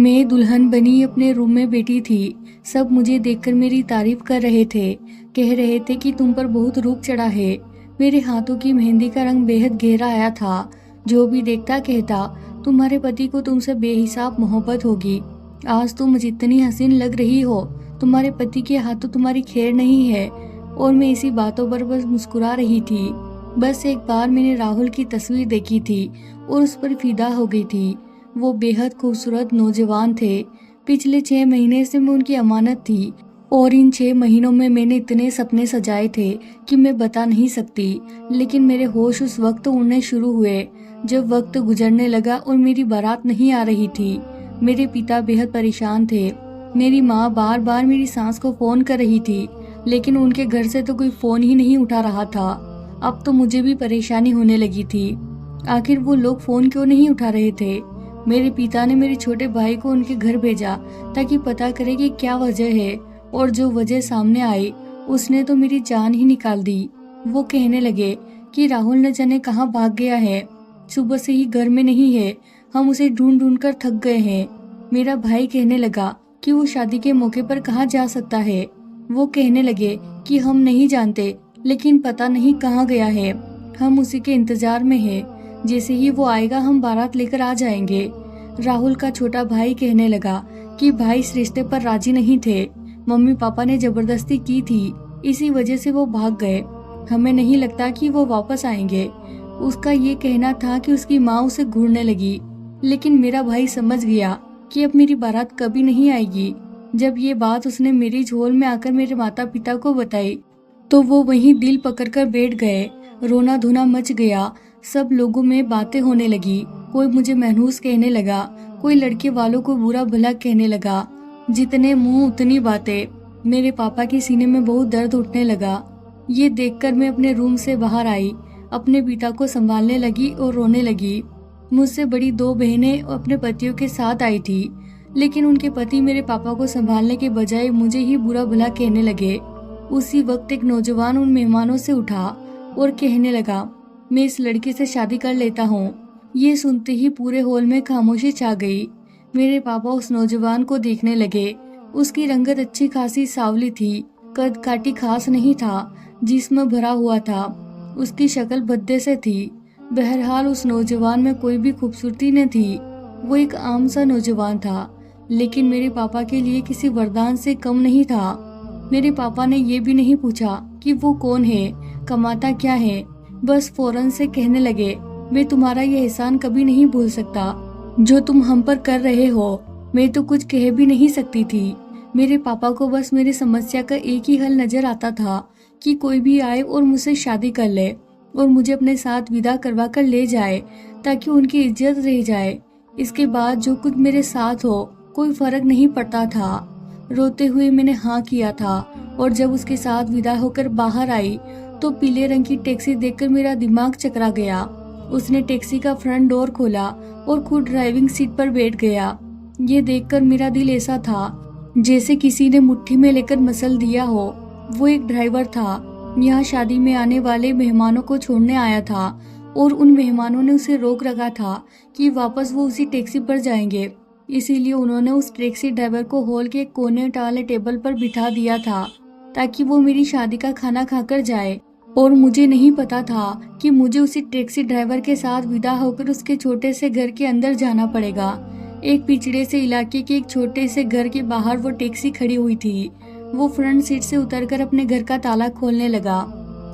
मैं दुल्हन बनी अपने रूम में बैठी थी। सब मुझे देखकर मेरी तारीफ कर रहे थे। कह रहे थे कि तुम पर बहुत रूप चढ़ा है। मेरे हाथों की मेहंदी का रंग बेहद गहरा आया था। जो भी देखता कहता, तुम्हारे पति को तुमसे बेहिसाब मोहब्बत होगी। आज तुम जितनी हसीन लग रही हो, तुम्हारे पति के हाथों तुम्हारी खैर नहीं है। और मैं इसी बातों पर बस मुस्कुरा रही थी। बस एक बार मैंने राहुल की तस्वीर देखी थी और उस पर फिदा हो गई थी। वो बेहद खूबसूरत नौजवान थे। पिछले 6 महीने से मैं उनकी अमानत थी और इन 6 महीनों में मैंने इतने सपने सजाए थे कि मैं बता नहीं सकती। लेकिन मेरे होश उस वक्त उड़ने शुरू हुए जब वक्त गुजरने लगा और मेरी बारात नहीं आ रही थी। मेरे पिता बेहद परेशान थे। मेरी माँ बार बार मेरी सास को फोन कर रही थी, लेकिन उनके घर से तो कोई फोन ही नहीं उठा रहा था। अब तो मुझे भी परेशानी होने लगी थी। आखिर वो लोग फोन क्यों नहीं उठा रहे थे? मेरे पिता ने मेरे छोटे भाई को उनके घर भेजा ताकि पता करे कि क्या वजह है, और जो वजह सामने आई उसने तो मेरी जान ही निकाल दी। वो कहने लगे कि राहुल न जाने कहाँ भाग गया है, सुबह से ही घर में नहीं है, हम उसे ढूंढ ढूंढ कर थक गए हैं। मेरा भाई कहने लगा कि वो शादी के मौके पर कहाँ जा सकता है। वो कहने लगे कि हम नहीं जानते, लेकिन पता नहीं कहाँ गया है, हम उसी के इंतजार में हैं। जैसे ही वो आएगा हम बारात लेकर आ जाएंगे। राहुल का छोटा भाई कहने लगा कि भाई इस रिश्ते पर राजी नहीं थे, मम्मी पापा ने जबरदस्ती की थी, इसी वजह से वो भाग गए। हमें नहीं लगता कि वो वापस आएंगे। उसका ये कहना था कि उसकी माँ उसे घूरने लगी, लेकिन मेरा भाई समझ गया कि अब मेरी बारात कभी नहीं आएगी। जब ये बात उसने मेरी झोल में आकर मेरे माता पिता को बताई तो वो वहीं दिल पकड़कर बैठ गए। रोना धोना मच गया। सब लोगों में बातें होने लगी। कोई मुझे मनहूस कहने लगा, कोई लड़के वालों को बुरा भला कहने लगा। जितने मुंह उतनी बातें। मेरे पापा के सीने में बहुत दर्द उठने लगा। ये देखकर मैं अपने रूम से बाहर आई, अपने पिता को संभालने लगी और रोने लगी। मुझसे बड़ी 2 बहनें अपने पतियों के साथ आई थी, लेकिन उनके पति मेरे पापा को संभालने के बजाय मुझे ही बुरा भला कहने लगे। उसी वक्त एक नौजवान उन मेहमानों से उठा और कहने लगा, मैं इस लड़की से शादी कर लेता हूँ। ये सुनते ही पूरे हॉल में खामोशी छा गई। मेरे पापा उस नौजवान को देखने लगे। उसकी रंगत अच्छी खासी सांवली थी, कद काठी खास नहीं था, जिस्म भरा हुआ था। उसकी शक्ल भद्दे से थी। बहरहाल उस नौजवान में कोई भी खूबसूरती न थी। वो एक आम सा नौजवान था, लेकिन मेरे पापा के लिए किसी वरदान से कम नहीं था। मेरे पापा ने ये भी नहीं पूछा कि वो कौन है, कमाता क्या है। बस फौरन से कहने लगे, मैं तुम्हारा ये एहसान कभी नहीं भूल सकता जो तुम हम पर कर रहे हो। मैं तो कुछ कह भी नहीं सकती थी। मेरे पापा को बस मेरी समस्या का एक ही हल नजर आता था कि कोई भी आए और मुझसे शादी कर ले और मुझे अपने साथ विदा करवा कर ले जाए, ताकि उनकी इज्जत रह जाए। इसके बाद जो कुछ मेरे साथ हो कोई फर्क नहीं पड़ता था। रोते हुए मैंने हाँ किया था, और जब उसके साथ विदा होकर बाहर आई तो पीले रंग की टैक्सी देखकर मेरा दिमाग चकरा गया। उसने टैक्सी का फ्रंट डोर खोला और खुद ड्राइविंग सीट पर बैठ गया। ये देखकर मेरा दिल ऐसा था जैसे किसी ने मुट्ठी में लेकर मसल दिया हो। वो एक ड्राइवर था, यहाँ शादी में आने वाले मेहमानों को छोड़ने आया था, और उन मेहमानों ने उसे रोक रखा था कि वापस वो उसी टैक्सी पर जाएंगे। इसीलिए उन्होंने उस टैक्सी ड्राइवर को हॉल के कोने वाले टेबल पर बिठा दिया था ताकि वो मेरी शादी का खाना खाकर जाए। और मुझे नहीं पता था कि मुझे उसी टैक्सी ड्राइवर के साथ विदा होकर उसके छोटे से घर के अंदर जाना पड़ेगा। एक पिछड़े से इलाके के एक छोटे से घर के बाहर वो टैक्सी खड़ी हुई थी। वो फ्रंट सीट से उतरकर अपने घर का ताला खोलने लगा,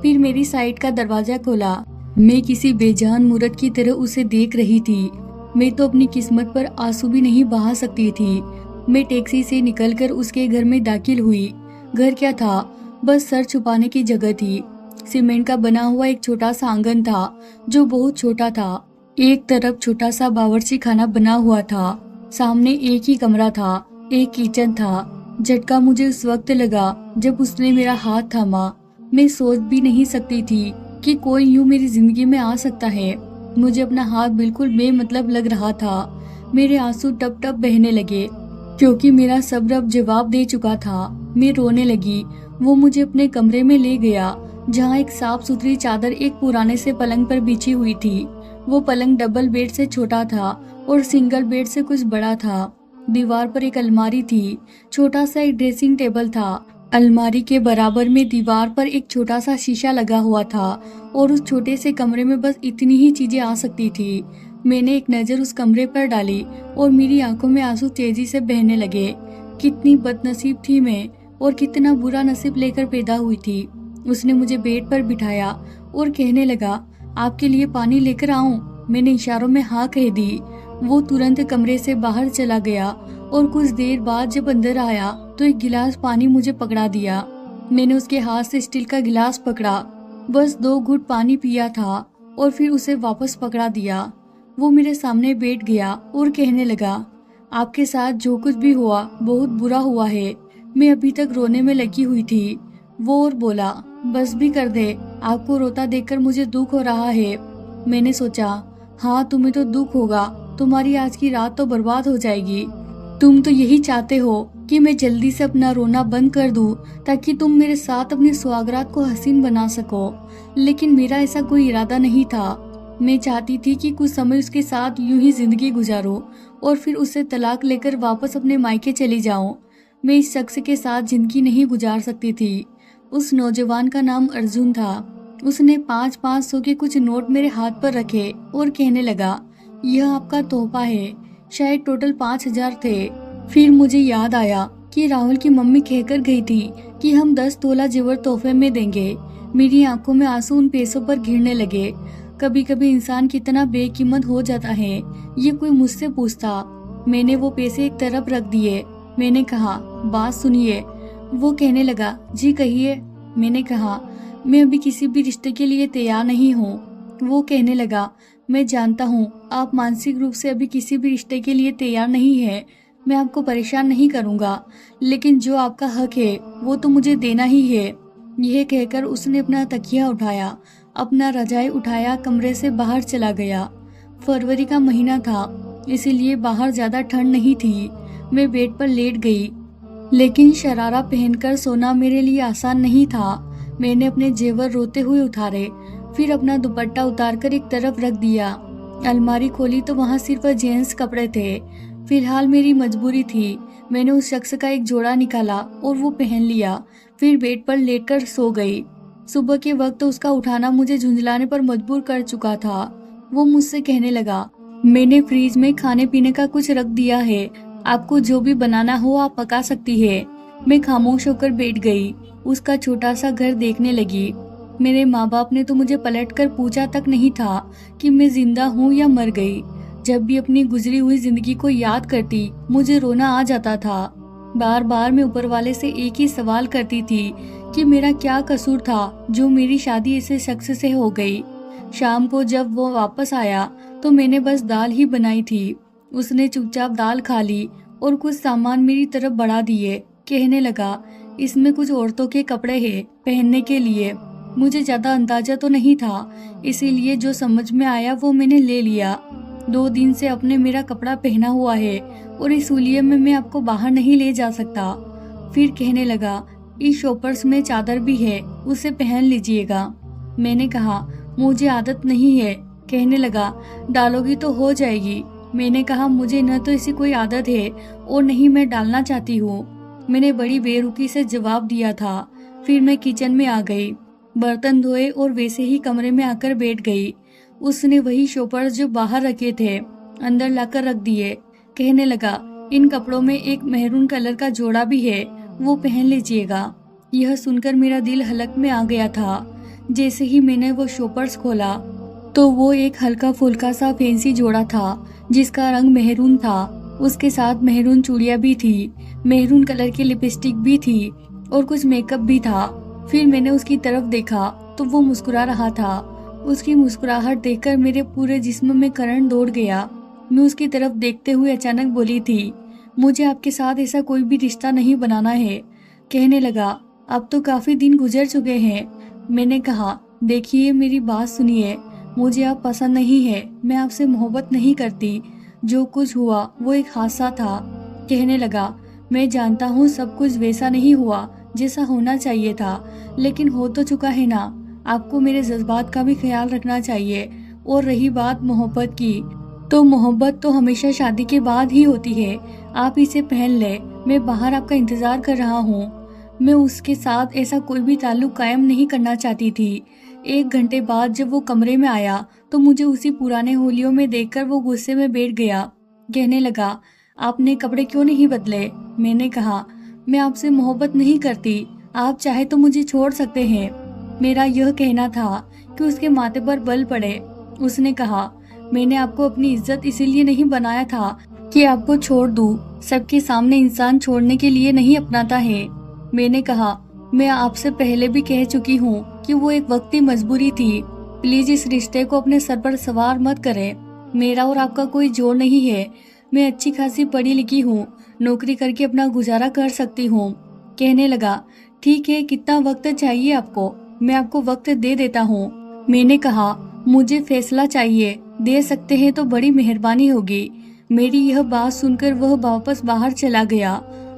फिर मेरी साइड का दरवाजा खोला। मैं किसी बेजान मूर्ख की तरह उसे देख रही थी। मैं तो अपनी किस्मत पर आंसू भी नहीं बहा सकती थी। मैं टैक्सी से निकलकर उसके घर में दाखिल हुई। घर क्या था, बस सर छुपाने की जगह थी। सीमेंट का बना हुआ एक छोटा सा आंगन था जो बहुत छोटा था। एक तरफ छोटा सा बावर्ची खाना बना हुआ था, सामने एक ही कमरा था, एक किचन था। झटका मुझे उस वक्त लगा जब उसने मेरा हाथ थामा। मैं सोच भी नहीं सकती थी कि कोई यूं मेरी जिंदगी में आ सकता है। मुझे अपना हाथ बिल्कुल बेमतलब लग रहा था। मेरे आंसू टप टप बहने लगे क्योंकि मेरा सब्र अब जवाब दे चुका था। मैं रोने लगी। वो मुझे अपने कमरे में ले गया जहाँ एक साफ सुथरी चादर एक पुराने से पलंग पर बिछी हुई थी। वो पलंग डबल बेड से छोटा था और सिंगल बेड से कुछ बड़ा था। दीवार पर एक अलमारी थी, छोटा सा एक ड्रेसिंग टेबल था। अलमारी के बराबर में दीवार पर एक छोटा सा शीशा लगा हुआ था और उस छोटे से कमरे में बस इतनी ही चीजें आ सकती थी। मैंने एक नज़र उस कमरे पर डाली और मेरी आंखों में आंसू तेजी से बहने लगे। कितनी बदनसीब थी मैं और कितना बुरा नसीब लेकर पैदा हुई थी। उसने मुझे बेड पर बिठाया और कहने लगा, आपके लिए पानी लेकर आऊं? मैंने इशारों में हाँ कह दी। वो तुरंत कमरे से बाहर चला गया और कुछ देर बाद जब अंदर आया तो एक गिलास पानी मुझे पकड़ा दिया। मैंने उसके हाथ से स्टील का गिलास पकड़ा, बस 2 घूंट पानी पिया था और फिर उसे वापस पकड़ा दिया। वो मेरे सामने बैठ गया और कहने लगा, आपके साथ जो कुछ भी हुआ बहुत बुरा हुआ है। मैं अभी तक रोने में लगी हुई थी। वो और बोला, बस भी कर दे, आपको रोता देखकर मुझे दुख हो रहा है। मैंने सोचा, हाँ तुम्हें तो दुख होगा, तुम्हारी आज की रात तो बर्बाद हो जाएगी। तुम तो यही चाहते हो कि मैं जल्दी से अपना रोना बंद कर दूं ताकि तुम मेरे साथ अपनी सुहागरात को हसीन बना सको। लेकिन मेरा ऐसा कोई इरादा नहीं था। मैं चाहती थी कि कुछ समय उसके साथ यूं ही जिंदगी गुजारूं और फिर उससे तलाक लेकर वापस अपने मायके चली जाऊं। मैं इस शख्स के साथ जिंदगी नहीं गुजार सकती थी। उस नौजवान का नाम अर्जुन था। उसने 500 के कुछ नोट मेरे हाथ पर रखे और कहने लगा, यह आपका तोहफा है। शायद टोटल 5,000 थे। फिर मुझे याद आया कि राहुल की मम्मी कहकर गई थी कि हम 10 तोला जेवर तोहफे में देंगे। मेरी आंखों में आंसू उन पैसों पर गिरने लगे। कभी कभी इंसान कितना बेकीमत हो जाता है, ये कोई मुझसे पूछता। मैंने वो पैसे एक तरफ रख दिए। मैंने कहा, बात सुनिए। वो कहने लगा, जी कहिए। मैंने कहा, मैं अभी किसी भी रिश्ते के लिए तैयार नहीं हूँ। वो कहने लगा, मैं जानता हूँ आप मानसिक रूप से अभी किसी भी रिश्ते के लिए तैयार नहीं है। मैं आपको परेशान नहीं करूँगा, लेकिन जो आपका हक है वो तो मुझे देना ही है। यह कहकर उसने अपना तकिया उठाया, अपना रजाई उठाया, कमरे से बाहर चला गया। फरवरी का महीना था, इसीलिए बाहर ज्यादा ठंड नहीं थी। मैं बेड पर लेट गई, लेकिन शरारा पहनकर सोना मेरे लिए आसान नहीं था। मैंने अपने जेवर रोते हुए उतारे, फिर अपना दुपट्टा उतारकर एक तरफ रख दिया। अलमारी खोली तो वहाँ सिर्फ जेंट्स कपड़े थे। फिलहाल मेरी मजबूरी थी। मैंने उस शख्स का एक जोड़ा निकाला और वो पहन लिया, फिर बेड पर लेटकर सो गई। सुबह के वक्त उसका उठाना मुझे झुंझलाने पर मजबूर कर चुका था। वो मुझसे कहने लगा, मैंने फ्रिज में खाने पीने का कुछ रख दिया है, आपको जो भी बनाना हो आप पका सकती है। मैं खामोश होकर बैठ गई, उसका छोटा सा घर देखने लगी। मेरे माँ बाप ने तो मुझे पलटकर पूछा तक नहीं था कि मैं जिंदा हूँ या मर गई। जब भी अपनी गुजरी हुई जिंदगी को याद करती मुझे रोना आ जाता था। बार बार मैं ऊपर वाले से एक ही सवाल करती थी कि मेरा क्या कसूर था जो मेरी शादी ऐसे शख्स से हो गई। शाम को जब वो वापस आया तो मैंने बस दाल ही बनाई थी। उसने चुपचाप दाल खा ली और कुछ सामान मेरी तरफ बढ़ा दिए। कहने लगा, इसमें कुछ औरतों के कपड़े हैं पहनने के लिए। मुझे ज्यादा अंदाजा तो नहीं था, इसीलिए जो समझ में आया वो मैंने ले लिया। 2 दिन से अपने मेरा कपड़ा पहना हुआ है और इस हुलिये में मैं आपको बाहर नहीं ले जा सकता। फिर कहने लगा, इस शॉपर्स में चादर भी है, उसे पहन लीजिएगा। मैंने कहा, मुझे आदत नहीं है। कहने लगा, डालोगी तो हो जाएगी। मैंने कहा, मुझे न तो ऐसी कोई आदत है और नहीं मैं डालना चाहती हूँ। मैंने बड़ी बेरुखी से जवाब दिया था। फिर मैं किचन में आ गई, बर्तन धोए और वैसे ही कमरे में आकर बैठ गई। उसने वही शॉपर्स जो बाहर रखे थे अंदर लाकर रख दिए। कहने लगा, इन कपड़ों में एक मेहरून कलर का जोड़ा भी है, वो पहन लीजिएगा। यह सुनकर मेरा दिल हलक में आ गया था। जैसे ही मैंने वो शॉपर्स खोला तो वो एक हल्का फुल्का सा फैंसी जोड़ा था जिसका रंग मेहरून था। उसके साथ मेहरून चूड़ियां भी थी, मेहरून कलर की लिपस्टिक भी थी और कुछ मेकअप भी था। फिर मैंने उसकी तरफ देखा तो वो मुस्कुरा रहा था। उसकी मुस्कुराहट देखकर मेरे पूरे जिस्म में करंट दौड़ गया। मैं उसकी तरफ देखते हुए अचानक बोली थी, मुझे आपके साथ ऐसा कोई भी रिश्ता नहीं बनाना है। कहने लगा, अब तो काफी दिन गुजर चुके हैं। मैंने कहा, देखिए मेरी बात सुनिए, मुझे आप पसंद नहीं है, मैं आपसे मोहब्बत नहीं करती। जो कुछ हुआ वो एक हादसा था। कहने लगा, मैं जानता हूँ सब कुछ वैसा नहीं हुआ जैसा होना चाहिए था, लेकिन हो तो चुका है ना। आपको मेरे जज्बात का भी ख्याल रखना चाहिए। और रही बात मोहब्बत की, तो मोहब्बत तो हमेशा शादी के बाद ही होती है। आप इसे पहन ले, मैं बाहर आपका इंतजार कर रहा हूँ। मैं उसके साथ ऐसा कोई भी ताल्लुक कायम नहीं करना चाहती थी। 1 घंटे बाद जब वो कमरे में आया तो मुझे उसी पुराने होलियों में देखकर वो गुस्से में बैठ गया। कहने लगा, आपने कपड़े क्यों नहीं बदले? मैंने कहा, मैं आपसे मोहब्बत नहीं करती, आप चाहे तो मुझे छोड़ सकते हैं। मेरा यह कहना था कि उसके माथे पर बल पड़े। उसने कहा, मैंने आपको अपनी इज्जत इसीलिए नहीं बनाया था कि आपको छोड़ दूं। सबके सामने इंसान छोड़ने के लिए नहीं अपनाता है। मैंने कहा, मैं आपसे पहले भी कह चुकी हूँ कि वो एक वक्ती मजबूरी थी। प्लीज इस रिश्ते को अपने सर पर सवार मत करें। मेरा और आपका कोई जोड़ नहीं है। मैं अच्छी खासी पढ़ी लिखी हूँ, नौकरी करके अपना गुजारा कर सकती हूँ। कहने लगा, ठीक है, कितना वक्त चाहिए आपको? मैं आपको वक्त दे देता हूँ। मैंने कहा, मुझे फैसला चाहिए, दे सकते हैं तो बड़ी मेहरबानी होगी। मेरी यह बात सुनकर वह वापस बाहर चला गया।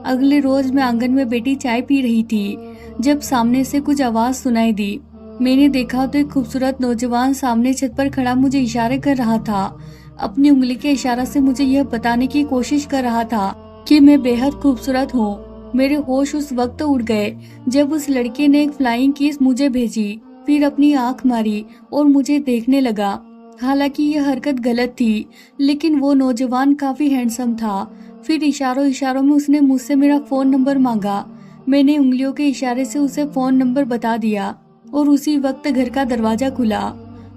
अगले रोज मैं आंगन में बैठी चाय पी रही थी जब सामने से कुछ आवाज सुनाई दी। मैंने देखा तो एक खूबसूरत नौजवान सामने छत पर खड़ा मुझे इशारे कर रहा था। अपनी उंगली के इशारा से मुझे यह बताने की कोशिश कर रहा था कि मैं बेहद खूबसूरत हूँ। मेरे होश उस वक्त उड़ गए जब उस लड़के ने एक फ्लाइंग किस मुझे भेजी, फिर अपनी आंख मारी और मुझे देखने लगा। हालांकि यह हरकत गलत थी, लेकिन वो नौजवान काफी हैंडसम था। फिर इशारों इशारों में उसने मुझसे मेरा फोन नंबर मांगा। मैंने उंगलियों के इशारे से उसे फोन नंबर बता दिया और उसी वक्त घर का दरवाजा खुला।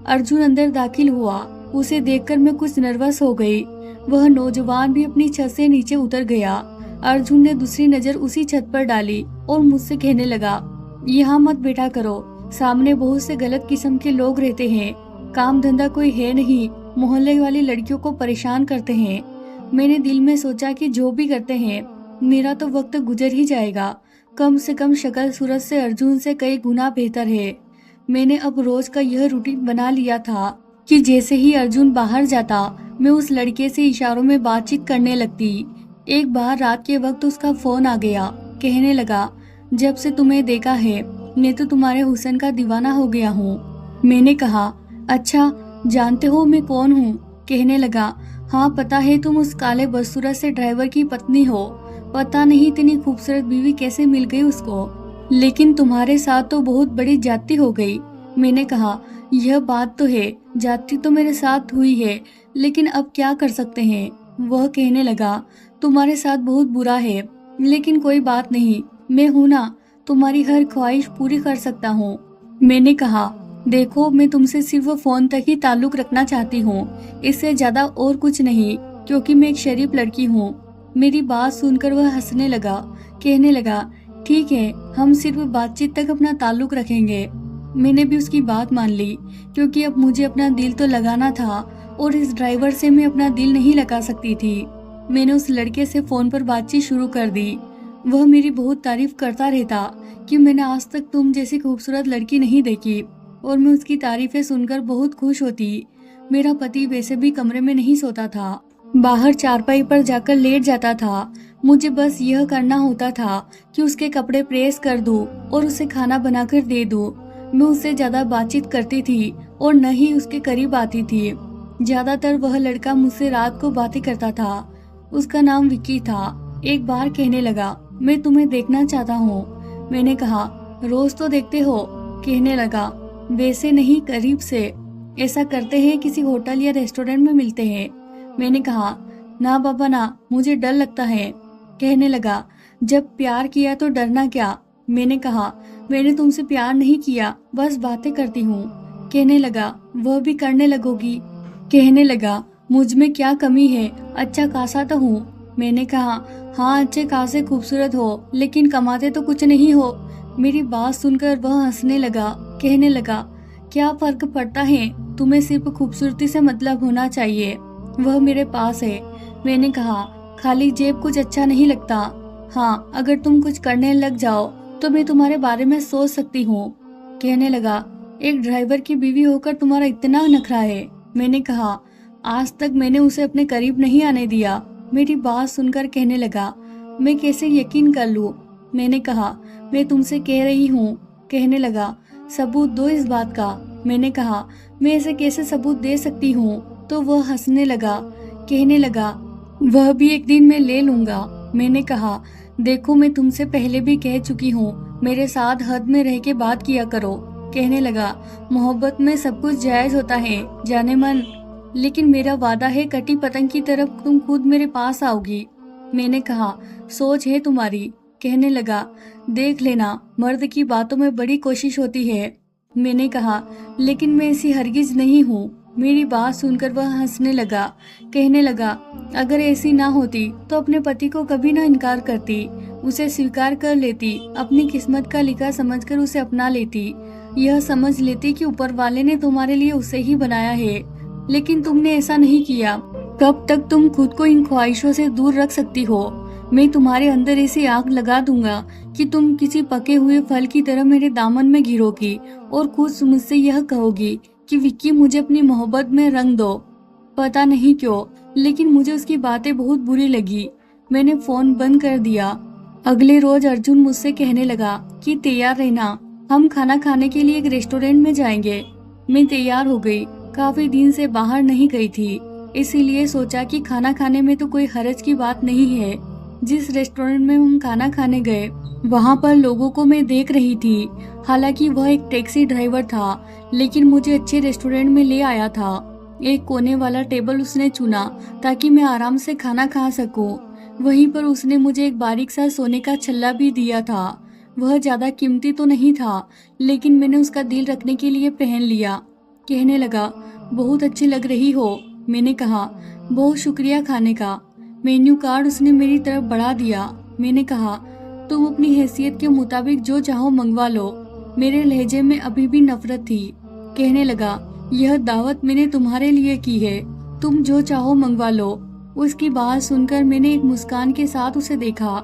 अर्जुन अंदर दाखिल हुआ। उसे देखकर मैं कुछ नर्वस हो गई। वह नौजवान भी अपनी छत से नीचे उतर गया। अर्जुन ने दूसरी नजर उसी छत पर डाली और मुझसे कहने लगा, यहाँ मत बैठा करो, सामने बहुत से गलत किस्म के लोग रहते हैं, काम धंधा कोई है नहीं, मोहल्ले वाली लड़कियों को परेशान करते हैं। मैंने दिल में सोचा कि जो भी करते हैं, मेरा तो वक्त गुजर ही जाएगा। कम से कम शक्ल सूरत से अर्जुन से कई गुना बेहतर है। मैंने अब रोज का यह रूटीन बना लिया था कि जैसे ही अर्जुन बाहर जाता, मैं उस लड़के से इशारों में बातचीत करने लगती। एक बार रात के वक्त उसका फोन आ गया। कहने लगा, जब से तुम्हें देखा है मैं तो तुम्हारे हुस्न का दीवाना हो गया हूँ। मैंने कहा, अच्छा, जानते हो मैं कौन हूँ? कहने लगा, हाँ पता है, तुम उस काले बदसूरत से ड्राइवर की पत्नी हो। पता नहीं इतनी खूबसूरत बीवी कैसे मिल गई उसको, लेकिन तुम्हारे साथ तो बहुत बड़ी जाति हो गई। मैंने कहा, यह बात तो है, जाति तो मेरे साथ हुई है, लेकिन अब क्या कर सकते हैं। वह कहने लगा, तुम्हारे साथ बहुत बुरा है, लेकिन कोई बात नहीं, मैं हूं ना, तुम्हारी हर ख्वाहिश पूरी कर सकता हूँ। मैंने कहा, देखो, मैं तुमसे सिर्फ फोन तक ही ताल्लुक रखना चाहती हूँ, इससे ज्यादा और कुछ नहीं, क्योंकि मैं एक शरीफ लड़की हूँ। मेरी बात सुनकर वह हंसने लगा। कहने लगा, ठीक है, हम सिर्फ बातचीत तक अपना ताल्लुक रखेंगे। मैंने भी उसकी बात मान ली, क्योंकि अब मुझे अपना दिल तो लगाना था और इस ड्राइवर से मैं अपना दिल नहीं लगा सकती थी। मैंने उस लड़के से फोन पर बातचीत शुरू कर दी। वह मेरी बहुत तारीफ करता रहता कि मैंने आज तक तुम जैसी खूबसूरत लड़की नहीं देखी, और मैं उसकी तारीफें सुनकर बहुत खुश होती। मेरा पति वैसे भी कमरे में नहीं सोता था, बाहर चारपाई पर जाकर लेट जाता था। मुझे बस यह करना होता था कि उसके कपड़े प्रेस कर दूं और उसे खाना बनाकर दे दूं। मैं उससे ज्यादा बातचीत करती थी और न ही उसके करीब आती थी। ज्यादातर वह लड़का मुझसे रात को बातें करता था। उसका नाम विक्की था। एक बार कहने लगा, मैं तुम्हें देखना चाहता हूँ। मैंने कहा, रोज तो देखते हो। कहने लगा, वैसे नहीं, करीब से। ऐसा करते हैं, किसी होटल या रेस्टोरेंट में मिलते हैं। मैंने कहा, ना बाबा ना, मुझे डर लगता है। कहने लगा, जब प्यार किया तो डरना क्या? मैंने कहा, मैंने तुमसे प्यार नहीं किया, बस बातें करती हूँ। कहने लगा, वह भी करने लगोगी? कहने लगा, मुझ में क्या कमी है, अच्छा खासा तो हूँ। मैंने कहा, हाँ, अच्छे खासे खूबसूरत हो, लेकिन कमाते तो कुछ नहीं हो। मेरी बात सुनकर वह हंसने लगा। कहने लगा, क्या फर्क पड़ता है, तुम्हें सिर्फ खूबसूरती से मतलब होना चाहिए, वह मेरे पास है। मैंने कहा, खाली जेब कुछ अच्छा नहीं लगता। हाँ, अगर तुम कुछ करने लग जाओ तो मैं तुम्हारे बारे में सोच सकती हूँ। कहने लगा, एक ड्राइवर की बीवी होकर तुम्हारा इतना नखरा है। मैंने कहा, आज तक मैंने उसे अपने करीब नहीं आने दिया। मेरी बात सुनकर कहने लगा, मैं कैसे यकीन कर लूँ? मैंने कहा, मैं तुमसे कह रही हूँ। कहने लगा, सबूत दो इस बात का। मैंने कहा, मैं ऐसे कैसे सबूत दे सकती हूँ? तो वह हंसने लगा। कहने लगा, वह भी एक दिन मैं ले लूंगा। मैंने कहा, देखो मैं तुमसे पहले भी कह चुकी हूँ, मेरे साथ हद में रह के बात किया करो। कहने लगा, मोहब्बत में सब कुछ जायज होता है जाने मन, लेकिन मेरा वादा है कटी पतंग की तरफ तुम खुद मेरे पास आओगी। मैंने कहा, सोच है तुम्हारी। कहने लगा, देख लेना, मर्द की बातों में बड़ी कोशिश होती है। मैंने कहा, लेकिन मैं ऐसी हरगिज नहीं हूँ। मेरी बात सुनकर वह हंसने लगा। कहने लगा, अगर ऐसी ना होती तो अपने पति को कभी ना इनकार करती, उसे स्वीकार कर लेती, अपनी किस्मत का लिखा समझकर उसे अपना लेती, यह समझ लेती कि ऊपर वाले ने तुम्हारे लिए उसे ही बनाया है। लेकिन तुमने ऐसा नहीं किया। कब तक तुम खुद को इन ख्वाहिशों से दूर रख सकती हो? मैं तुम्हारे अंदर ऐसी आग लगा दूंगा कि तुम किसी पके हुए फल की तरह मेरे दामन में गिरोगी और खुद मुझसे यह कहोगी कि विक्की मुझे अपनी मोहब्बत में रंग दो। पता नहीं क्यों, लेकिन मुझे उसकी बातें बहुत बुरी लगी। मैंने फोन बंद कर दिया। अगले रोज अर्जुन मुझसे कहने लगा कि तैयार रहना, हम खाना खाने के लिए एक रेस्टोरेंट में जाएंगे। मैं तैयार हो गई। काफी दिन से बाहर नहीं गई थी, इसीलिए सोचा कि खाना खाने में तो कोई हरज की बात नहीं है। जिस रेस्टोरेंट में हम खाना खाने गए, वहाँ पर लोगों को मैं देख रही थी। हालांकि वह एक टैक्सी ड्राइवर था, लेकिन मुझे अच्छे रेस्टोरेंट में ले आया था। एक कोने वाला टेबल उसने चुना ताकि मैं आराम से खाना खा सकूं। वहीं पर उसने मुझे एक बारीक सा सोने का छल्ला भी दिया था। वह ज्यादा कीमती तो नहीं था, लेकिन मैंने उसका दिल रखने के लिए पहन लिया। कहने लगा, बहुत अच्छी लग रही हो। मैंने कहा, बहुत शुक्रिया खाने का। मेन्यू कार्ड उसने मेरी तरफ बढ़ा दिया। मैंने कहा, तुम अपनी हैसियत के मुताबिक जो चाहो मंगवा लो। मेरे लहजे में अभी भी नफरत थी। कहने लगा, यह दावत मैंने तुम्हारे लिए की है, तुम जो चाहो मंगवा लो। उसकी बात सुनकर मैंने एक मुस्कान के साथ उसे देखा।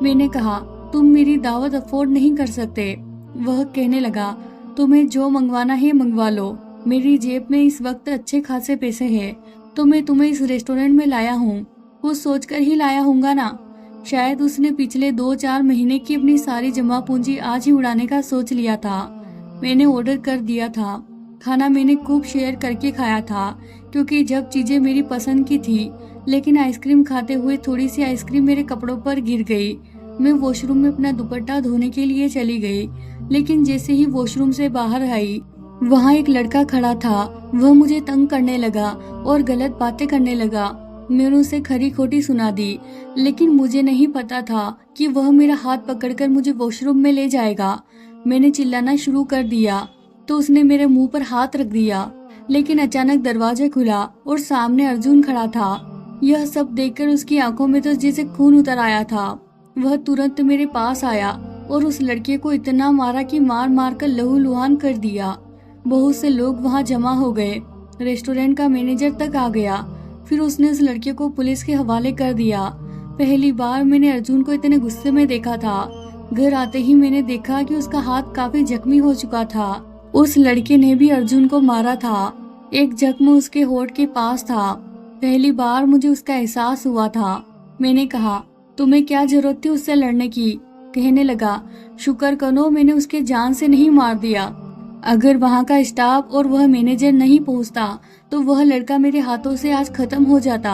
मैंने कहा, तुम मेरी दावत अफोर्ड नहीं कर सकते। वह कहने लगा, तुम्हें जो मंगवाना है मंगवा लो, मेरी जेब में इस वक्त अच्छे खासे पैसे हैं, तो मैं तुम्हें इस रेस्टोरेंट में लाया हूँ। कुछ सोचकर ही लाया होगा ना। शायद उसने पिछले 2-4 महीने की अपनी सारी जमा पूंजी आज ही उड़ाने का सोच लिया था। मैंने ऑर्डर कर दिया था। खाना मैंने खूब शेयर करके खाया था, क्योंकि जब चीजें मेरी पसंद की थी। लेकिन आइसक्रीम खाते हुए थोड़ी सी आइसक्रीम मेरे कपड़ों पर गिर गई। मैं वॉशरूम में अपना दुपट्टा धोने के लिए चली गई, लेकिन जैसे ही वॉशरूम से बाहर आई, वहाँ एक लड़का खड़ा था। वह मुझे तंग करने लगा और गलत बातें करने लगा। मैंने उसे खरी खोटी सुना दी, लेकिन मुझे नहीं पता था कि वह मेरा हाथ पकड़कर मुझे वॉशरूम में ले जाएगा। मैंने चिल्लाना शुरू कर दिया तो उसने मेरे मुंह पर हाथ रख दिया, लेकिन अचानक दरवाजा खुला और सामने अर्जुन खड़ा था। यह सब देखकर उसकी आंखों में तो जैसे खून उतर आया था। वह तुरंत मेरे पास आया और उस लड़के को इतना मारा कि मार मार कर लहूलुहान कर दिया। बहुत से लोग वहां जमा हो गए। रेस्टोरेंट का मैनेजर तक आ गया। फिर उसने उस लड़के को पुलिस के हवाले कर दिया। पहली बार मैंने अर्जुन को इतने गुस्से में देखा था। घर आते ही मैंने देखा कि उसका हाथ काफी जख्मी हो चुका था। उस लड़के ने भी अर्जुन को मारा था। एक जख्म उसके होठ के पास था। पहली बार मुझे उसका एहसास हुआ था। मैंने कहा, तुम्हें क्या जरूरत थी उससे लड़ने की? कहने लगा, शुक्र करो मैंने उसके जान से नहीं मार दिया। अगर वहाँ का स्टाफ और वह मैनेजर नहीं पहुँचता तो वह लड़का मेरे हाथों से आज खत्म हो जाता।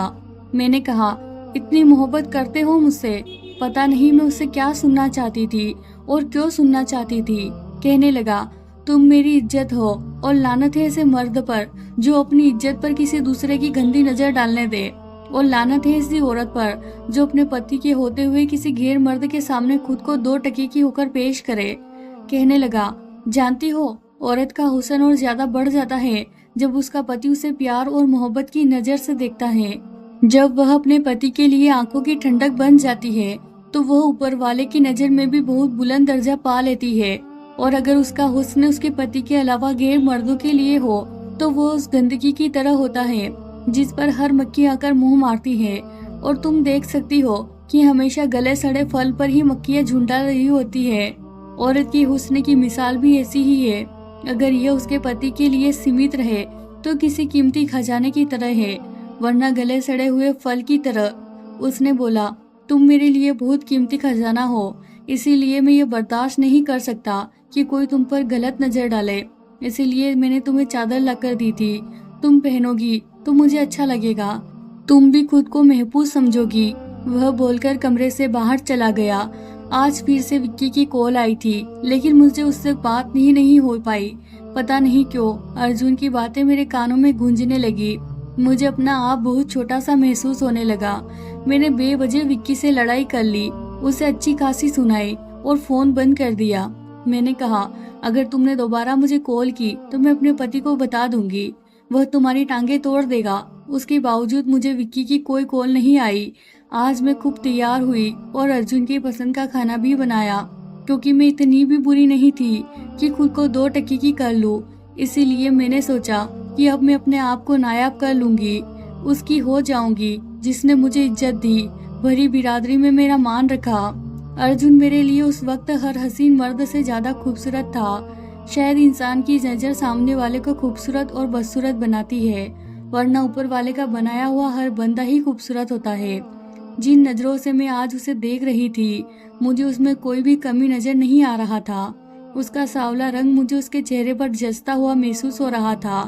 मैंने कहा, इतनी मोहब्बत करते हो मुझसे? पता नहीं मैं उससे क्या सुनना चाहती थी और क्यों सुनना चाहती थी। कहने लगा, तुम मेरी इज्जत हो और लानत है ऐसे मर्द पर जो अपनी इज्जत पर किसी दूसरे की गंदी नजर डालने दे, और लानत है ऐसी औरत पर जो अपने पति के होते हुए किसी गैर मर्द के सामने खुद को 2 टके की होकर पेश करे। कहने लगा, जानती हो, औरत का हुस्न और ज्यादा बढ़ जाता है जब उसका पति उसे प्यार और मोहब्बत की नजर से देखता है। जब वह अपने पति के लिए आंखों की ठंडक बन जाती है तो वह ऊपर वाले की नजर में भी बहुत बुलंद दर्जा पा लेती है। और अगर उसका हुस्न उसके पति के अलावा गैर मर्दों के लिए हो तो वो उस गंदगी की तरह होता है जिस पर हर मक्खी आकर मुंह मारती है। और तुम देख सकती हो कि हमेशा गले सड़े फल पर ही मक्खियां झुंडा रही होती है। औरत की हुस्न की मिसाल भी ऐसी ही है। अगर यह उसके पति के लिए सीमित रहे तो किसी कीमती खजाने की तरह है, वरना गले सड़े हुए फल की तरह। उसने बोला, तुम मेरे लिए बहुत कीमती खजाना हो, इसीलिए मैं ये बर्दाश्त नहीं कर सकता कि कोई तुम पर गलत नजर डाले। इसीलिए मैंने तुम्हें चादर लाकर दी थी, तुम पहनोगी तो मुझे अच्छा लगेगा। तुम भी खुद को महफूज समझोगी। वह बोलकर कमरे से बाहर चला गया। आज फिर से विक्की की कॉल आई थी, लेकिन मुझसे उससे बात ही नहीं हो पाई। पता नहीं क्यों अर्जुन की बातें मेरे कानों में गूंजने लगी। मुझे अपना आप बहुत छोटा सा महसूस होने लगा। मैंने बेवजह विक्की से लड़ाई कर ली, उसे अच्छी खासी सुनाई और फोन बंद कर दिया। मैंने कहा, अगर तुमने दोबारा मुझे कॉल की तो मैं अपने पति को बता दूंगी, वह तुम्हारी टांगे तोड़ देगा। उसके बावजूद मुझे विक्की की कोई कॉल नहीं आई। आज मैं खूब तैयार हुई और अर्जुन की पसंद का खाना भी बनाया, क्योंकि मैं इतनी भी बुरी नहीं थी कि खुद को 2 टके की कर लूं। इसीलिए मैंने सोचा कि अब मैं अपने आप को नायाब कर लूंगी, उसकी हो जाऊंगी जिसने मुझे इज्जत दी, भरी बिरादरी में मेरा मान रखा। अर्जुन मेरे लिए उस वक्त हर हसीन मर्द से ज्यादा खूबसूरत था। शायद इंसान की नजर सामने वाले को खूबसूरत और बदसूरत बनाती है, वरना ऊपर वाले का बनाया हुआ हर बंदा ही खूबसूरत होता है। जिन नजरों से मैं आज उसे देख रही थी, मुझे उसमें कोई भी कमी नजर नहीं आ रहा था। उसका सांवला रंग मुझे उसके चेहरे पर जचता हुआ महसूस हो रहा था,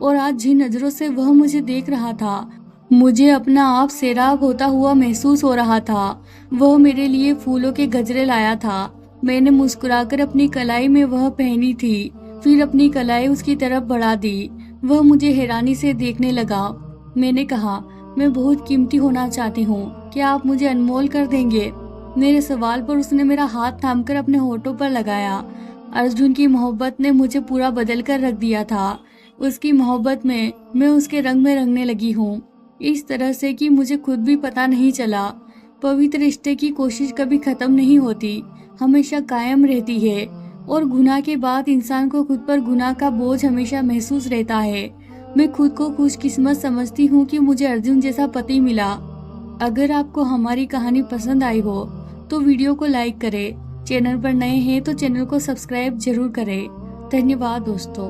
और आज जिन नजरों से वह मुझे देख रहा था, मुझे अपना आप सैराब होता हुआ महसूस हो रहा था। वह मेरे लिए फूलों के गजरे लाया था। मैंने मुस्कुराकर अपनी कलाई में वह पहनी थी, फिर अपनी कलाई उसकी तरफ बढ़ा दी। वह मुझे हैरानी से देखने लगा। मैंने कहा, मैं बहुत कीमती होना चाहती हूँ, क्या आप मुझे अनमोल कर देंगे? मेरे सवाल पर उसने मेरा हाथ थामकर अपने होठों पर लगाया। अर्जुन की मोहब्बत ने मुझे पूरा बदल कर रख दिया था। उसकी मोहब्बत में मैं उसके रंग में रंगने लगी हूँ, इस तरह से कि मुझे खुद भी पता नहीं चला। पवित्र रिश्ते की कोशिश कभी खत्म नहीं होती, हमेशा कायम रहती है, और गुनाह के बाद इंसान को खुद पर गुनाह का बोझ हमेशा महसूस रहता है। मैं खुद को खुशकिस्मत समझती हूँ कि मुझे अर्जुन जैसा पति मिला। अगर आपको हमारी कहानी पसंद आई हो तो वीडियो को लाइक करें, चैनल पर नए हैं तो चैनल को सब्सक्राइब जरूर करें। धन्यवाद दोस्तों।